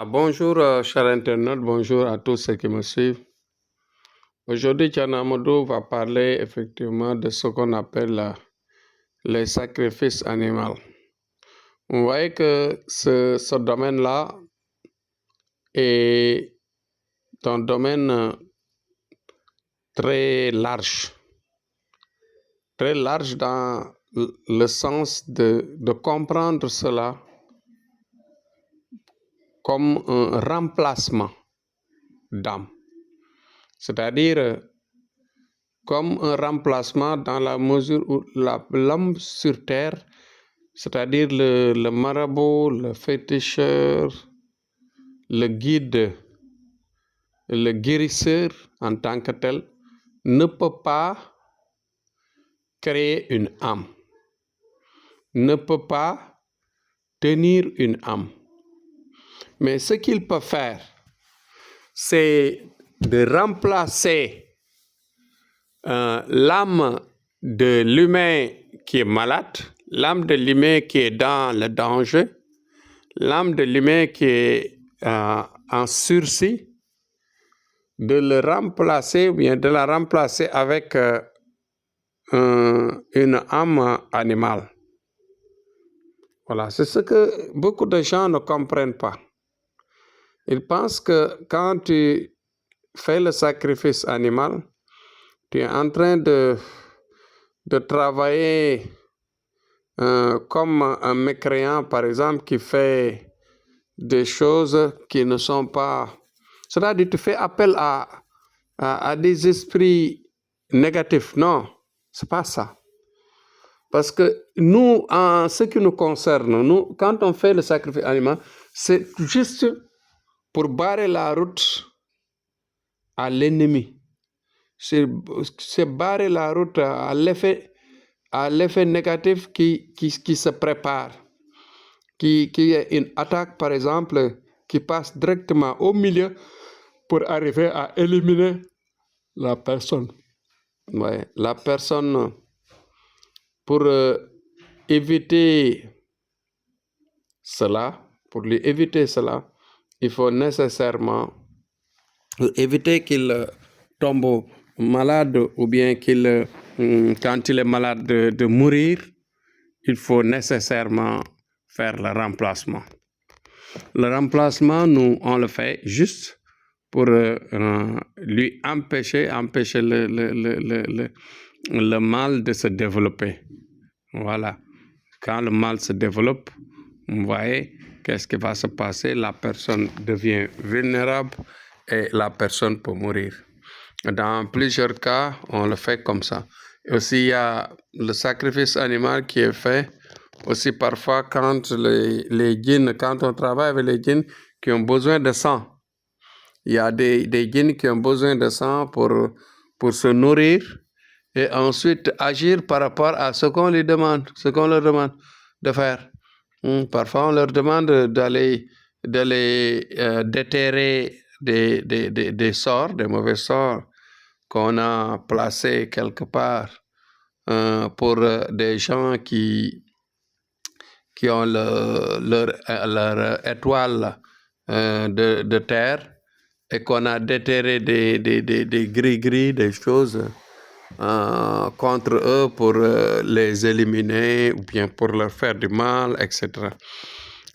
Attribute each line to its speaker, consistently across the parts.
Speaker 1: Bonjour, chers internautes, bonjour à tous ceux qui me suivent. Aujourd'hui, Tiana Amadou va parler effectivement de ce qu'on appelle les sacrifices animaux. Vous voyez que ce domaine-là est un domaine très large dans le sens de comprendre cela comme un remplacement d'âme. C'est-à-dire comme un remplacement dans la mesure où l'homme sur terre, c'est-à-dire le marabout, le féticheur, le guide, le guérisseur en tant que tel, ne peut pas créer une âme, ne peut pas tenir une âme. Mais ce qu'il peut faire, c'est de remplacer l'âme de l'humain qui est malade, l'âme de l'humain qui est dans le danger, l'âme de l'humain qui est en sursis, de le remplacer ou bien de la remplacer avec une âme animale. Voilà, c'est ce que beaucoup de gens ne comprennent pas. Ils pensent que quand tu fais le sacrifice animal, tu es en train de travailler comme un mécréant, par exemple, qui fait des choses qui ne sont pas... C'est-à-dire, tu fais appel à des esprits négatifs. Non, c'est pas ça. Parce que nous, en ce qui nous concerne, nous, quand on fait le sacrifice animal, c'est juste pour barrer la route à l'ennemi. C'est barrer la route à l'effet négatif qui se prépare, qui est une attaque, par exemple, qui passe directement au milieu pour arriver à éliminer la personne. Ouais, la personne, pour éviter cela, il faut nécessairement éviter qu'il tombe malade ou bien qu'il, quand il est malade, de mourir. Il faut nécessairement faire le remplacement. Le remplacement, nous, on le fait juste pour lui empêcher le mal de se développer. Voilà. Quand le mal se développe, vous voyez, qu'est-ce qui va se passer? La personne devient vulnérable et la personne peut mourir. Dans plusieurs cas, on le fait comme ça. Et aussi, il y a le sacrifice animal qui est fait aussi parfois quand les djinns, quand on travaille avec les djinns qui ont besoin de sang. Il y a des djinns qui ont besoin de sang pour se nourrir et ensuite agir par rapport à ce qu'on leur demande de faire. Parfois, on leur demande d'aller déterrer des sorts, des mauvais sorts qu'on a placés quelque part pour des gens qui ont leur étoile de terre et qu'on a déterré des gris-gris, des choses contre eux pour les éliminer ou bien pour leur faire du mal, etc.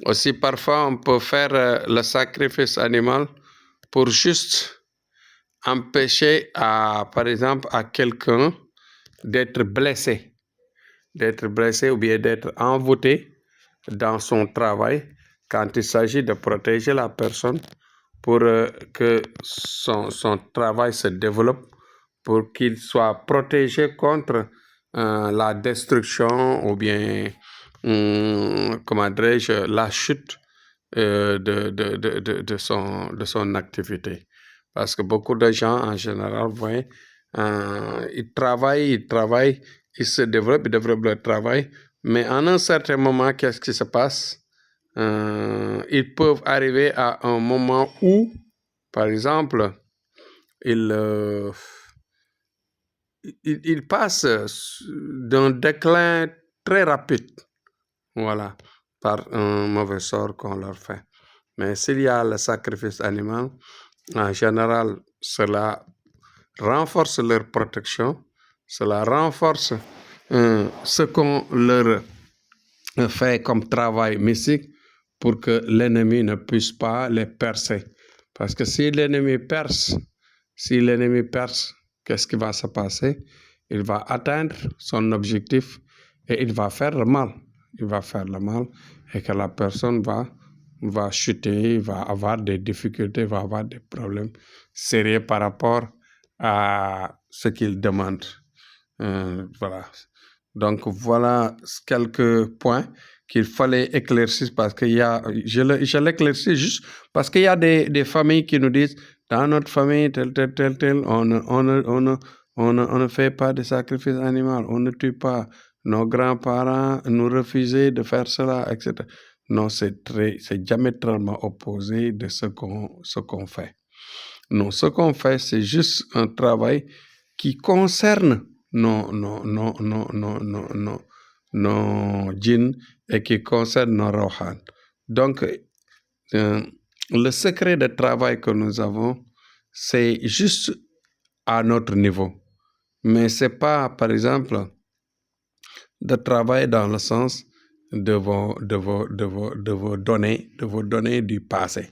Speaker 1: Aussi, parfois, on peut faire le sacrifice animal pour juste empêcher, par exemple, à quelqu'un d'être blessé ou bien d'être envoûté dans son travail quand il s'agit de protéger la personne pour que son travail se développe, pour qu'il soit protégé contre la destruction ou bien, comment dirais-je, la chute de son activité. Parce que beaucoup de gens, en général, vous voyez, ils travaillent, ils se développent, ils développent leur travail, mais en un certain moment, qu'est-ce qui se passe? Ils peuvent arriver à un moment où, par exemple, ils passent d'un déclin très rapide, voilà, par un mauvais sort qu'on leur fait. Mais s'il y a le sacrifice animal, en général, cela renforce leur protection, cela renforce ce qu'on leur fait comme travail mystique pour que l'ennemi ne puisse pas les percer. Parce que si l'ennemi perce, qu'est-ce qui va se passer? Il va atteindre son objectif et il va faire le mal. Il va faire le mal et que la personne va chuter, va avoir des difficultés, va avoir des problèmes sérieux par rapport à ce qu'il demande. Voilà. Donc, voilà quelques points qu'il fallait éclaircir parce qu'il y a, je l'éclaircis juste parce qu'il y a des familles qui nous disent, dans notre famille, tel, on ne fait pas de sacrifice animal, on ne tue pas. Nos grands-parents nous refusaient de faire cela, etc. Non, c'est diamétralement opposé de ce qu'on fait. Non, ce qu'on fait, c'est juste un travail qui concerne nos djinns et qui concerne nos rawhan. Donc, le secret de travail que nous avons, c'est juste à notre niveau. Mais ce n'est pas, par exemple, de travailler dans le sens de vos données du passé.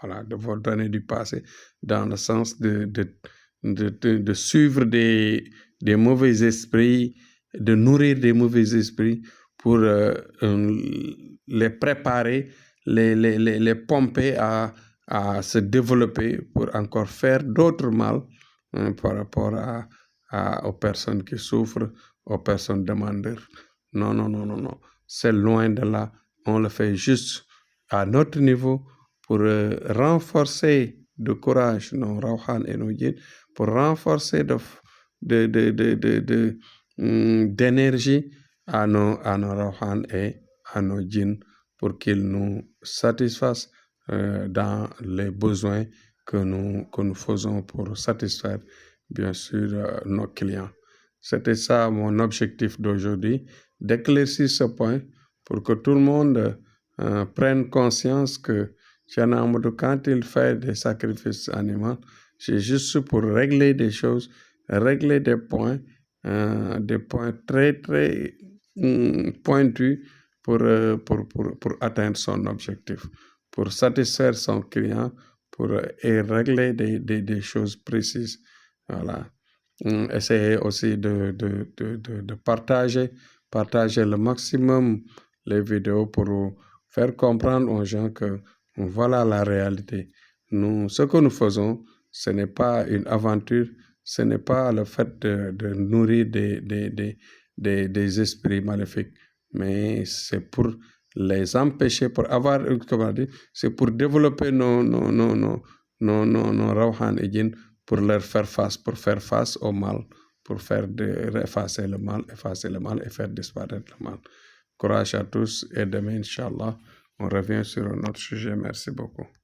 Speaker 1: Voilà, de vos données du passé, dans le sens de suivre des mauvais esprits, de nourrir des mauvais esprits pour les préparer, les pomper à se développer pour encore faire d'autres mal par rapport aux personnes qui souffrent, aux personnes demandeurs. Non. C'est loin de là. On le fait juste à notre niveau pour renforcer de courage nos rawhan et nos djinns, pour renforcer d'énergie à nos rawhan et à nos djinns pour qu'ils nous satisfassent dans les besoins que nous faisons pour satisfaire, bien sûr, nos clients. C'était ça mon objectif d'aujourd'hui, d'éclaircir ce point pour que tout le monde prenne conscience que Cheikh Ahmadou, quand il fait des sacrifices animaux, c'est juste pour régler des choses, régler des points très, très pointus pour atteindre son objectif, pour satisfaire son client, pour régler des choses précises. Voilà. Essayer aussi de partager le maximum les vidéos pour faire comprendre aux gens que voilà la réalité. Ce que nous faisons, ce n'est pas une aventure, ce n'est pas le fait de nourrir des esprits maléfiques, mais c'est pour les empêcher, pour avoir, comment dire, c'est pour développer nos rawhan et djinns, pour leur faire face au mal, pour effacer le mal et faire disparaître le mal. Courage à tous et demain, Inch'Allah, on revient sur un autre sujet. Merci beaucoup.